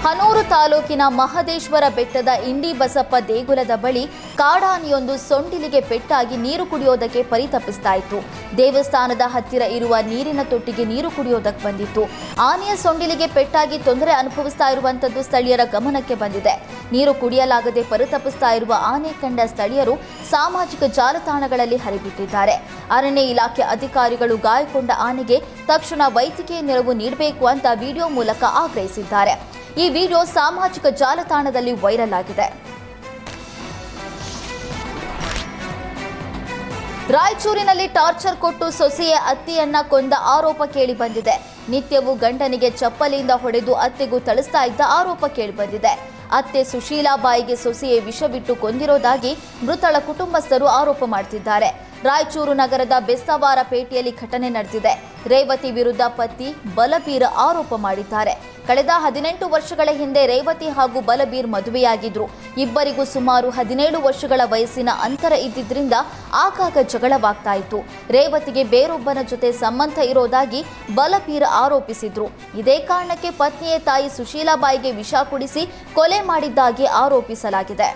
ಹನೂರು ತಾಲೂಕಿನ ಮಹದೇಶ್ವರ ಬೆಟ್ಟದ ಇಂಡಿ ಬಸಪ್ಪ ದೇಗುಲದ ಬಳಿ ಕಾಡಾನೆಯೊಂದು ಸೊಂಡಿಲಿಗೆ ಪೆಟ್ಟಾಗಿ ನೀರು ಕುಡಿಯೋದಕ್ಕೆ ಪರಿತಪಿಸ್ತಾ ಇತ್ತು. ದೇವಸ್ಥಾನದ ಹತ್ತಿರ ಇರುವ ನೀರಿನ ತೊಟ್ಟಿಗೆ ನೀರು ಕುಡಿಯೋದಕ್ಕೆ ಬಂದಿತ್ತು. ಆನೆಯ ಸೊಂಡಿಲಿಗೆ ಪೆಟ್ಟಾಗಿ ತೊಂದರೆ ಅನುಭವಿಸ್ತಾ ಇರುವಂತದ್ದು ಸ್ಥಳೀಯರ ಗಮನಕ್ಕೆ ಬಂದಿದೆ. ನೀರು ಕುಡಿಯಲಾಗದೆ ಪರಿತಪಿಸ್ತಾ ಇರುವ ಆನೆ ಕಂಡ ಸ್ಥಳೀಯರು ಸಾಮಾಜಿಕ ಜಾಲತಾಣಗಳಲ್ಲಿ ಹರಿಬಿಟ್ಟಿದ್ದಾರೆ. ಅರಣ್ಯ ಇಲಾಖೆ ಅಧಿಕಾರಿಗಳು ಗಾಯಗೊಂಡ ಆನೆಗೆ ತಕ್ಷಣ ವೈದ್ಯಕೀಯ ನೆರವು ನೀಡಬೇಕು ಅಂತ ವಿಡಿಯೋ ಮೂಲಕ ಆಗ್ರಹಿಸಿದ್ದಾರೆ. ಈ ವಿಡಿಯೋ ಸಾಮಾಜಿಕ ಜಾಲತಾಣದಲ್ಲಿ ವೈರಲ್ ಆಗಿದೆ. ರಾಯಚೂರಿನಲ್ಲಿ ಟಾರ್ಚರ್ ಕೊಟ್ಟು ಸೊಸೆಯ ಅತ್ತೆಯನ್ನ ಕೊಂದ ಆರೋಪ ಕೇಳಿಬಂದಿದೆ. ನಿತ್ಯವೂ ಗಂಡನಿಗೆ ಚಪ್ಪಲಿಯಿಂದ ಹೊಡೆದು ಅತ್ತೆಗೂ ಥಳಿಸ್ತಾ ಇದ್ದ ಆರೋಪ ಕೇಳಿಬಂದಿದೆ. ಅತ್ತೆ ಸುಶೀಲಾಬಾಯಿಗೆ ಸೊಸೆಯೇ ವಿಷವಿಟ್ಟು ಕೊಂದಿರೋದಾಗಿ ಮೃತಳ ಕುಟುಂಬಸ್ಥರು ಆರೋಪ ಮಾಡುತ್ತಿದ್ದಾರೆ. ರಾಯಚೂರು ನಗರದ ಬೆಸ್ತವಾರ ಪೇಟೆಯಲ್ಲಿ ಘಟನೆ ನಡೆದಿದೆ. ರೇವತಿ ವಿರುದ್ಧ ಪತಿ ಬಲಬೀರ್ ಆರೋಪ ಮಾಡಿದ್ದಾರೆ. ಕಳೆದ 18 ವರ್ಷಗಳ ಹಿಂದೆ ರೇವತಿ ಹಾಗೂ ಬಲಬೀರ್ ಮದುವೆಯಾಗಿದ್ರು. ಇಬ್ಬರಿಗೂ ಸುಮಾರು 17 ವರ್ಷಗಳ ವಯಸ್ಸಿನ ಅಂತರ ಇದ್ದಿದ್ರಿಂದ ಆಗಾಗ ಜಗಳವಾಗ್ತಾ ಇತ್ತು. ರೇವತಿಗೆ ಬೇರೊಬ್ಬನ ಜೊತೆ ಸಂಬಂಧ ಇರೋದಾಗಿ ಬಲಬೀರ್ ಆರೋಪಿಸಿದ್ರು. ಇದೇ ಕಾರಣಕ್ಕೆ ಪತ್ನಿಯ ತಾಯಿ ಸುಶೀಲಾಬಾಯಿಗೆ ವಿಷ ಕುಡಿಸಿ ಕೊಲೆ ಮಾಡಿದ್ದಾಗಿ ಆರೋಪಿಸಲಾಗಿದೆ.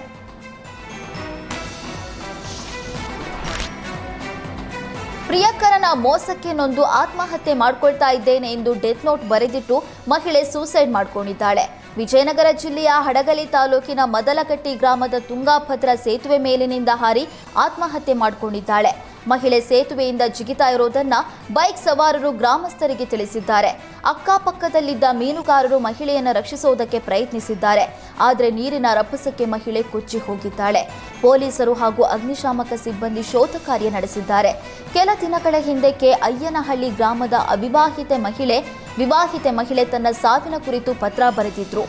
ಪ್ರಿಯಕರನ ಮೋಸಕ್ಕೆ ನೊಂದು ಆತ್ಮಹತ್ಯೆ ಮಾಡ್ಕೊಳ್ತಾ ಇದ್ದೇನೆ ಎಂದು ಡೆತ್ ನೋಟ್ ಬರೆದಿಟ್ಟು ಮಹಿಳೆ ಸೂಸೈಡ್ ಮಾಡಿಕೊಂಡಿದ್ದಾಳೆ. ವಿಜಯನಗರ ಜಿಲ್ಲೆಯ ಹಡಗಲಿ ತಾಲೂಕಿನ ಮದಲಕಟ್ಟಿ ಗ್ರಾಮದ ತುಂಗಾಭದ್ರಾ ಸೇತುವೆ ಮೇಲಿನಿಂದ ಹಾರಿ ಆತ್ಮಹತ್ಯೆ ಮಾಡಿಕೊಂಡಿದ್ದಾಳೆ. ಮಹಿಳೆ ಸೇತುವೆಯಿಂದ ಜಿಗಿತಾ ಇರೋದನ್ನ ಬೈಕ್ ಸವಾರರು ಗ್ರಾಮಸ್ಥರಿಗೆ ತಿಳಿಸಿದ್ದಾರೆ. ಅಕ್ಕಪಕ್ಕದಲ್ಲಿದ್ದ ಮೀನುಗಾರರು ಮಹಿಳೆಯನ್ನು ರಕ್ಷಿಸುವುದಕ್ಕೆ ಪ್ರಯತ್ನಿಸಿದ್ದಾರೆ. ಆದರೆ ನೀರಿನ ರಭಸಕ್ಕೆ ಮಹಿಳೆ ಕೊಚ್ಚಿ ಹೋಗಿದ್ದಾಳೆ. ಪೊಲೀಸರು ಹಾಗೂ ಅಗ್ನಿಶಾಮಕ ಸಿಬ್ಬಂದಿ ಶೋಧ ಕಾರ್ಯ ನಡೆಸಿದ್ದಾರೆ. ಕೆಲ ದಿನಗಳ ಹಿಂದೆ ಅಯ್ಯನಹಳ್ಳಿ ಗ್ರಾಮದ ವಿವಾಹಿತೆ ಮಹಿಳೆ ತನ್ನ ಸಾವಿನ ಕುರಿತು ಪತ್ರ ಬರೆದಿದ್ರು.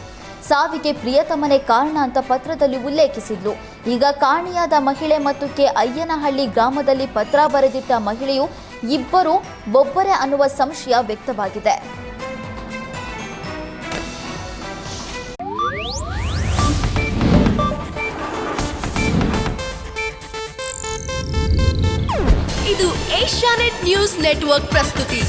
ಸಾವಿಗೆ ಪ್ರಿಯತಮನೇ ಕಾರಣ ಅಂತ ಪತ್ರದಲ್ಲಿ ಉಲ್ಲೇಖಿಸಿದ್ಲು. ಈಗ ಕಾಣೆಯಾದ ಮಹಿಳೆ ಮತ್ತು ಅಯ್ಯನಹಳ್ಳಿ ಗ್ರಾಮದಲ್ಲಿ ಪತ್ರ ಬರೆದಿಟ್ಟ ಮಹಿಳೆಯು ಇಬ್ಬರು ಒಬ್ಬರೇ ಅನ್ನುವ ಸಂಶಯ ವ್ಯಕ್ತವಾಗಿದೆ. ಇದು ಏಷ್ಯಾನೆಟ್ ನ್ಯೂಸ್ ನೆಟ್ವರ್ಕ್ ಪ್ರಸ್ತುತಿ.